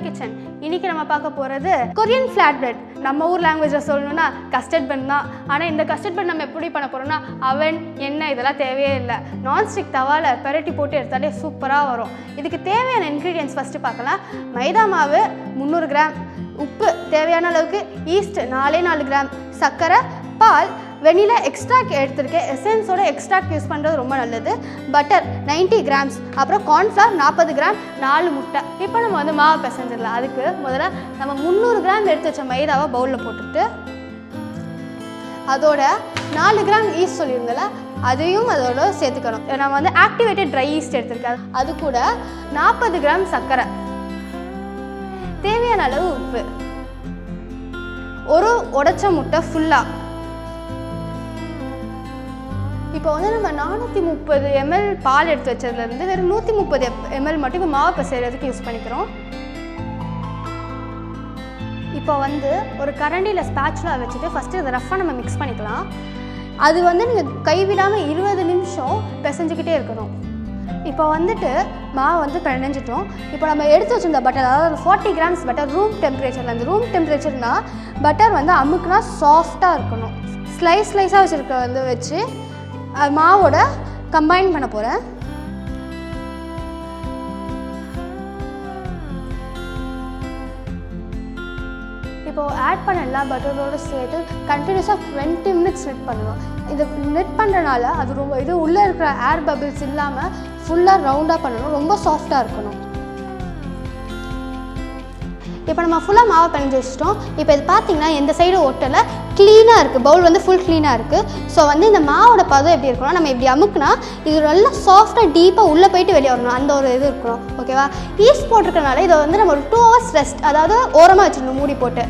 Kitchen. இன்னைக்கு நம்ம பார்க்க போறது கொரியன் ஃபிளாட் பிரெட். நம்ம ஊர் லாங்குவேஜ்ல சொல்லணும்னா கஸ்டர்ட் பன் தான். ஆனா இந்த கஸ்டர்ட் பன் நம்ம எப்படி பண்ண போறோம்னா அவன் எண்ணெய் இதெல்லாம் தேவையே இல்லை. நான்ஸ்டிக் தவால பெரட்டி போட்டு எடுத்தாலே சூப்பரா வரும். இதுக்கு தேவையான இன்கிரீடியன்ஸ் ஃபர்ஸ்ட் பார்க்கலாம். மைதா மாவு 300 கிராம், உப்பு தேவையான அளவுக்கு, ஈஸ்ட் 4 கிராம், சர்க்கரை, பால், வெனிலா எக்ஸ்ட்ராக்ட் எடுத்துருக்கேன். எசன்ஸோட எக்ஸ்ட்ராக்ட் யூஸ் பண்ணுறது ரொம்ப நல்லது. பட்டர் 90 கிராம்ஸ், அப்புறம் கார்ன்ஃப்ளவர் 40 கிராம், 4 முட்டை. இப்போ நம்ம வந்து மாவு பிசைஞ்சிடலாம். அதுக்கு முதல்ல நம்ம 300 கிராம் எடுத்து வச்ச மைதாவை பவுலில் போட்டுட்டு அதோட 4 கிராம் ஈஸ்ட் சொல்லியிருந்தல அதையும் அதோட சேர்த்துக்கணும். நம்ம வந்து ஆக்டிவேட்டட் ட்ரை ஈஸ்ட் எடுத்துருக்கேன். அது கூட 40 கிராம் சர்க்கரை, தேவையான அளவு உப்பு, ஒரு உடைச்ச முட்டை ஃபுல்லாக. இப்போ வந்து நம்ம 430 ml பால் எடுத்து வச்சதுலேருந்து வெறும் 130 ml மட்டும் இப்போ மாவு பிசைறதுக்கு யூஸ் பண்ணிக்கிறோம். இப்போ வந்து ஒரு கரண்டியில் ஸ்பேச்சுலா வச்சுட்டு ஃபஸ்ட்டு இதை ரஃபாக நம்ம மிக்ஸ் பண்ணிக்கலாம். அது வந்து நீங்கள் கைவிடாமல் 20 நிமிஷம் பிசைஞ்சிக்கிட்டே இருக்கணும். இப்போ வந்துட்டு மாவு வந்து பிணைஞ்சிட்டோம். இப்போ நம்ம எடுத்து வச்சுருந்த பட்டர், அதாவது 40 கிராம்ஸ் பட்டர் ரூம் டெம்பரேச்சரில், அந்த ரூம் டெம்பரேச்சர்னால் பட்டர் வந்து அமுக்குனா சாஃப்டாக இருக்கணும். ஸ்லைஸாக வச்சுருக்க வந்து வச்சு மாவோட கம்பைன் பண்ண போகிறேன். இப்போது ஆட் பண்ண எல்லா பட்டரோடு சேர்த்து கண்டினியூஸாக 20 மினிட்ஸ் நெட் பண்ணுவோம். இது நெட் பண்ணுறனால அது ரொம்ப இது உள்ளே இருக்கிற ஏர் பபிள்ஸ் இல்லாமல் ஃபுல்லாக ரவுண்டாக பண்ணணும், ரொம்ப சாஃப்டாக இருக்கணும். இப்போ நம்ம ஃபுல்லாக மாவை பிணைஞ்சு வச்சிட்டோம். இப்போ இது பார்த்திங்கன்னா எந்த சைடு ஒட்டலை, க்ளீனாக இருக்குது. பவுல் வந்து ஃபுல் க்ளீனாக இருக்குது. ஸோ வந்து இந்த மாவோட பதம் எப்படி இருக்கணும், நம்ம இப்படி அமுக்குனா இது நல்லா சாஃப்டாக டீப்பாக உள்ளே போயிட்டு வெளியே வரணும், அந்த ஒரு இது இருக்கணும். ஓகேவா? ஈஸ்ட் போட்டிருக்கனால இதை வந்து நம்ம ஒரு 2 hours ரெஸ்ட், அதாவது ஓரமாக வச்சிடணும் மூடி போட்டு.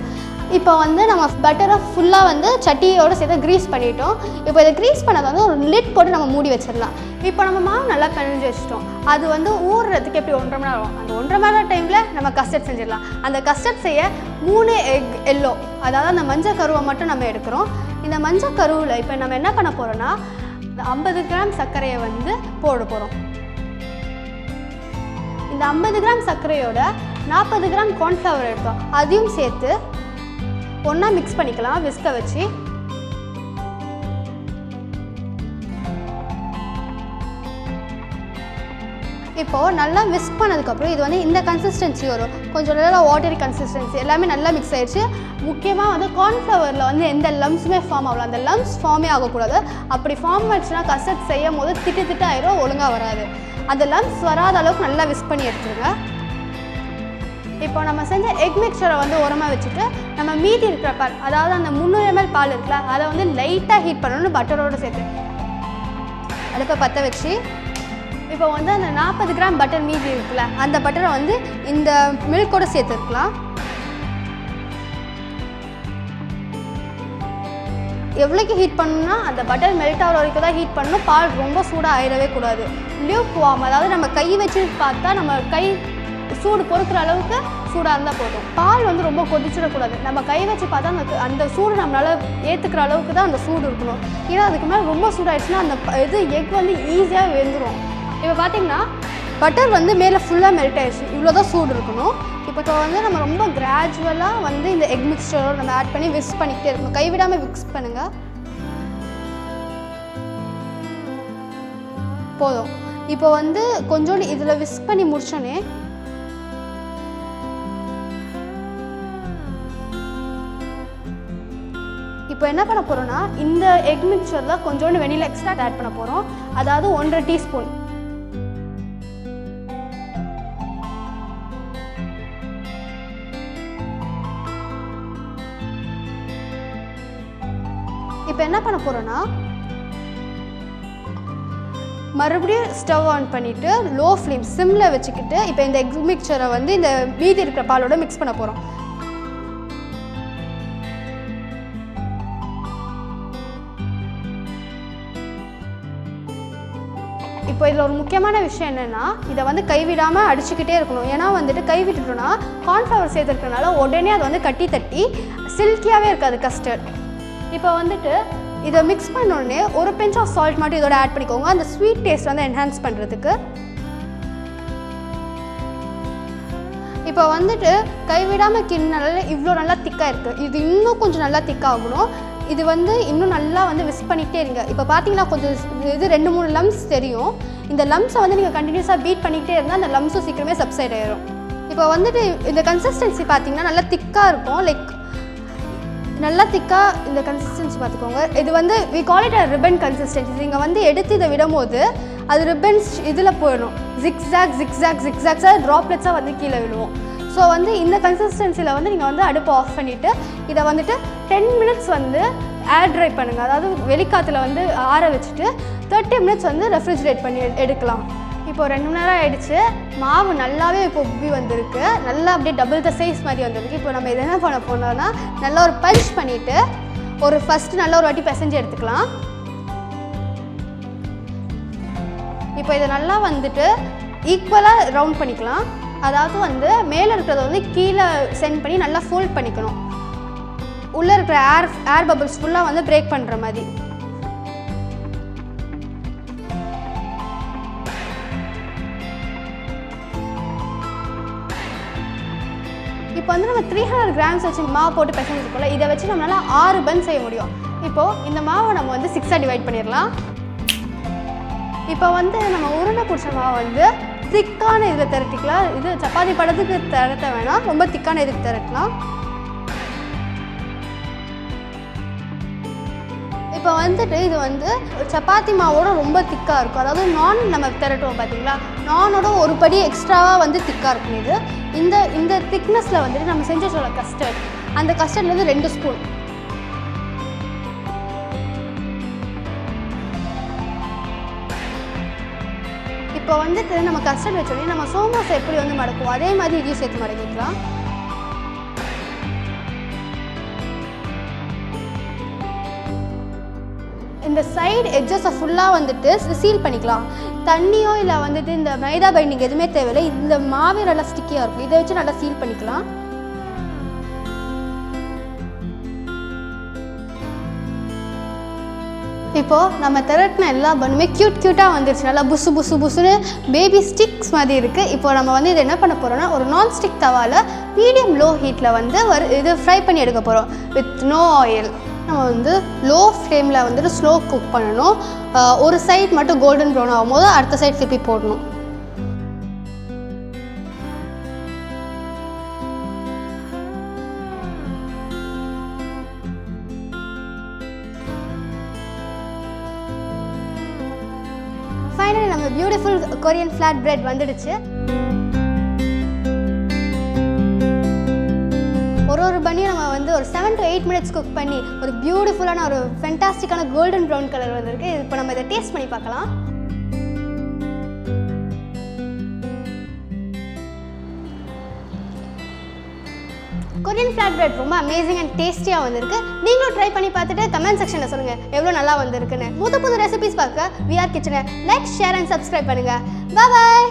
இப்போ வந்து நம்ம பட்டரை ஃபுல்லாக வந்து சட்டியோடு சேர்த்து க்ரீஸ் பண்ணிட்டோம். இப்போ இதை க்ரீஸ் பண்ணதை வந்து ஒரு லிட் போட்டு நம்ம மூடி வச்சிடலாம். இப்போ நம்ம மாவு நல்லா பிணைஞ்சு வச்சிட்டோம். அது வந்து ஊறுறதுக்கு எப்படி 1.5 மணி நேரம் ஆகும். அந்த 1.5 மணி நேரம் டைமில் நம்ம கஸ்டர்ட் செஞ்சிடலாம். அந்த கஸ்டர்ட் செய்ய 3 எக் எல்லோ, அதாவது அந்த மஞ்சள் கருவை மட்டும் நம்ம எடுக்கிறோம். இந்த மஞ்சள் கருவில் இப்போ நம்ம என்ன பண்ண போகிறோன்னா 50 கிராம் சர்க்கரையை வந்து போட போகிறோம். இந்த 50 கிராம் சர்க்கரையோட 40 கிராம் கார்ன்ஃப்ளவர் எடுத்தோம், அதையும் சேர்த்து ஒன்றா மிக்ஸ் பண்ணிக்கலாம் விஸ்கை வச்சு. இப்போது நல்லா விஸ்க் பண்ணதுக்கப்புறம் இது வந்து இந்த கன்சிஸ்டன்சி வரும், கொஞ்சம் நல்லா வாட்டரி கன்சிஸ்டன்சி. எல்லாமே நல்லா மிக்ஸ் ஆகிடுச்சு. முக்கியமாக வந்து கார்ன்ஃப்ளவரில் வந்து எந்த லம்ஸுமே ஃபார்ம் ஆகலாம். அந்த லம்ஸ் ஃபார்மே ஆகக்கூடாது. அப்படி ஃபார்ம் ஆகிடுச்சுன்னா கஸ்டர்ட் செய்யும் போது திட்டு ஆயிரும், ஒழுங்காக வராது. அந்த லம்ஸ் வராத அளவுக்கு நல்லா விஸ்க் பண்ணி எடுத்துருங்க. இப்போ நம்ம செஞ்ச எக் மிக்சரை வந்து ஓரமாக வச்சுட்டு நம்ம மீதி இருக்கிற பால், அதாவது அந்த 300 ml பால் இருக்குல்ல, அதை வந்து லைட்டாக ஹீட் பண்ணணும் பட்டரோடு சேர்த்து. அடுப்பை பற்ற வச்சு இப்போ வந்து அந்த 40 கிராம் பட்டர் மீதி இருக்குல்ல, அந்த பட்டரை வந்து இந்த மில்கோடு சேர்த்துருக்கலாம். எவ்வளோக்கு ஹீட் பண்ணணும்னா அந்த பட்டர் மெல்ட் ஆகிற வரைக்கும் தான் ஹீட் பண்ணணும். பால் ரொம்ப சூடாக ஆயிடவே கூடாது. லியூக் வார்ம், அதாவது நம்ம கை வச்சு பார்த்தா நம்ம கை சூடு பொறுக்கிற அளவுக்கு சூடாக இருந்தால் போதும். பால் வந்து ரொம்ப கொதிச்சிடக்கூடாது. நம்ம கை வச்சு பார்த்தா அந்த சூடு நம்மளால் ஏற்றுக்கிற அளவுக்கு தான் அந்த சூடு இருக்கணும். ஏன்னா அதுக்கு மேலே ரொம்ப சூடாகிடுச்சுன்னா அந்த இது எக் வந்து ஈஸியாக வெந்துடும். இப்போ பார்த்திங்கன்னா பட்டர் வந்து மேலே ஃபுல்லாக மெல்ட் ஆகிடுச்சு, இவ்வளோ தான் சூடு இருக்கணும். இப்போ வந்து நம்ம ரொம்ப கிராஜுவலாக வந்து இந்த எக் மிக்சரோடு நம்ம ஆட் பண்ணி விஸ்க் பண்ணிக்கிட்டே இருக்கணும். கைவிடாமல் விஸ்க் பண்ணுங்கள், போதும். இப்போ வந்து கொஞ்சோண்டு இதில் விஸ்க் பண்ணி முடிச்சோன்னே இப்போ என்ன பண்ண போகிறோன்னா இந்த எக் மிக்சரில் கொஞ்சோண்டு வெனிலா எக்ஸ்ட்ராக்ட் ஆட் பண்ண போகிறோம், அதாவது 1.5 டீஸ்பூன். இப்போ என்ன பண்ண போகிறோன்னா மறுபடியும் ஸ்டவ் ஆன் பண்ணிவிட்டு லோ ஃப்ளேம் சிம்மில் வச்சுக்கிட்டு இப்போ இந்த எக் மிக்சரை வந்து இந்த மீதி இருக்கிற பாலோட மிக்ஸ் பண்ண போகிறோம். இப்போ இதில் ஒரு முக்கியமான விஷயம் என்னென்னா, இதை வந்து கைவிடாமல் அடிச்சுக்கிட்டே இருக்கணும். ஏன்னா வந்துட்டு கைவிட்டுட்டோன்னா கார்ன்ஃப்ளவர் சேர்த்துருக்கனால உடனே அது வந்து கட்டி தட்டி சில்கியாகவே இருக்காது கஸ்டர்ட். இப்போ வந்துட்டு இதை மிக்ஸ் பண்ணோடனே ஒரு பிஞ்ச் ஆஃப் சால்ட் மட்டும் இதோட ஆட் பண்ணிக்கோங்க, அந்த ஸ்வீட் டேஸ்ட் வந்து என்ஹான்ஸ் பண்ணுறதுக்கு. இப்போ வந்துட்டு கைவிடாமல் கிண்ணனால இவ்வளோ நல்லா திக்காக இருக்குது. இது இன்னும் கொஞ்சம் நல்லா திக்காகணும். இது வந்து இன்னும் நல்லா வந்து விஸ்க் பண்ணிக்கிட்டே இருங்க. இப்போ பார்த்தீங்கன்னா கொஞ்சம் இது 2-3 லம்ஸ் தெரியும். இந்த லம்ஸை வந்து நீங்கள் கண்டினியூஸாக பீட் பண்ணிக்கிட்டே இருந்தால் அந்த லம்ஸும் சீக்கிரமே சப்சைட் ஆயிடும். இப்போ வந்துட்டு இந்த கன்சிஸ்டன்சி பார்த்தீங்கன்னா நல்லா திக்காக இருக்கும். லைக் நல்லா திக்காக இந்த கன்சிஸ்டன்சி பார்த்துக்கோங்க. இது வந்து we call it a ribbon consistency. நீங்கள் வந்து எடுத்து இதை விடும்போது அது ரிப்பன்ஸ் இதில் போயிடும். ஜிக்ஸாக்ஸாக ட்ராப்லெட்ஸாக வந்து கீழே விடுவோம். ஸோ வந்து இந்த கன்சிஸ்டன்சியில் வந்து நீங்கள் வந்து அடுப்பை ஆஃப் பண்ணிவிட்டு இதை வந்துட்டு 10 மினிட்ஸ் வந்து ஏர் ட்ரை பண்ணுங்கள். அதாவது வெளிக்காற்றுல வந்து ஆற வச்சுட்டு 30 மினிட்ஸ் வந்து ரெஃப்ரிஜிரேட் பண்ணி எடுக்கலாம். இப்போ 2 மணி நேரம் ஆகிடுச்சு. மாவு நல்லாவே இப்போ உப்பி வந்திருக்கு. நல்லா அப்படியே டபுள் த சைஸ் மாதிரி வந்திருக்கு. இப்போ நம்ம இதை என்ன பண்ண போனோம்னா நல்லா ஒரு பஞ்ச் பண்ணிவிட்டு ஃபஸ்ட்டு நல்லா ஒரு வாட்டி பிசைஞ்சு எடுத்துக்கலாம். இப்போ இதை நல்லா வந்துட்டு ஈக்குவலாக ரவுண்ட் பண்ணிக்கலாம். அதாவது வந்து மேலே இருக்கிறத வந்து கீழே சென்ட் பண்ணி நல்லா ஃபோல்ட் பண்ணிக்கணும். உள்ளே இருக்கிற ஏர் பபிள்ஸ் ஃபுல்லாக வந்து பிரேக் பண்ணுற மாதிரி. இப்போ வந்து நம்ம 300 கிராம்ஸ் வச்சு மாவு போட்டு பிசைஞ்சிருக்கோம்ல, இதை வச்சு நம்மளால் 6 பன் செய்ய முடியும். இப்போது இந்த மாவை நம்ம வந்து 6ஆக டிவைட் பண்ணிடலாம். இப்போ வந்து நம்ம உருண்டை பிடிச்ச மாவை வந்து திக்கான இதில் திரட்டிக்கலாம். இது சப்பாத்தி படத்துக்கு திரட்ட வேணாம், ரொம்ப திக்கான இதுக்கு திரட்டலாம். இப்போ வந்துட்டு இது வந்து சப்பாத்தி மாவோட ரொம்ப திக்காக இருக்கும். அதாவது நான் நம்ம திரட்டுவோம் பார்த்தீங்களா, நானோட ஒரு படி எக்ஸ்ட்ராவாக வந்து திக்காக இருக்கும். இது இந்த திக்னஸில் வந்துட்டு நம்ம செஞ்சு சொல்ல கஸ்டர்ட், அந்த கஸ்டர்ட்லேருந்து 2 ஸ்பூன். இப்போ வந்துட்டு நம்ம கஸ்டர்ட் வச்சோடனே நம்ம சோமாஸ் எப்படி வந்து மடக்குவோம் அதே மாதிரி இதையும் சேர்த்து மடக்கிக்கலாம். இந்த சைடு எட்ஜஸை ஃபுல்லாக வந்துட்டு சீல் பண்ணிக்கலாம். தண்ணியோ இல்லை வந்துட்டு இந்த மைதா பைண்டிங் எதுவுமே தேவையில்லை. இந்த மாவே நல்லா ஸ்டிக்கியாக இருக்கும். இதை வச்சு நல்லா சீல் பண்ணிக்கலாம். இப்போது நம்ம திரட்டின எல்லா பண்ணுமே க்யூட்டாக வந்துருச்சு. நல்லா புசுன்னு பேபி ஸ்டிக்ஸ் மாதிரி இருக்குது. இப்போ நம்ம வந்து இதை என்ன பண்ண போகிறோம்னா ஒரு நான்ஸ்டிக் தவாவில் மீடியம் லோ ஹீட்டில் வந்து இது ஃப்ரை பண்ணி எடுக்க போகிறோம் வித் நோ ஆயில். நம்ம வந்து லோ ஃப்ளேமில் வந்துட்டு ஸ்லோ குக் பண்ணணும். ஒரு சைட் மட்டும் கோல்டன் ப்ரௌன் ஆகும்போது அடுத்த சைட் திருப்பி போடணும். ஃபைனலி நம்ம பியூட்டிஃபுல் கொரியன் ஃப்ளாட் பிரெட் வந்துடுச்சு. ஒரு பன்னியும் நம்ம வந்து ஒரு 7 to 8 மினிட்ஸ் குக் பண்ணி ஒரு பியூட்டிஃபுல்லான ஒரு ஃபென்டாஸ்டிக்கான கோல்டன் ப்ரௌன் கலர் வந்திருக்கு. இப்போ நம்ம இதை டேஸ்ட் பண்ணி பார்க்கலாம். கொரியன் ஃப்ளாட் பிரெட் ரொம்ப அமேசிங் அண்ட் டேஸ்டியாக வந்திருக்கு. நீங்களும் ட்ரை பண்ணி பார்த்துட்டு கமெண்ட் செக்ஷனில் சொல்லுங்கள் எவ்வளோ நல்லா வந்திருக்குன்னு. புது ரெசிபிஸ் பார்க்க VR கிச்சனை லைக், ஷேர் அண்ட் சப்ஸ்கிரைப் பண்ணுங்கள். பாய்.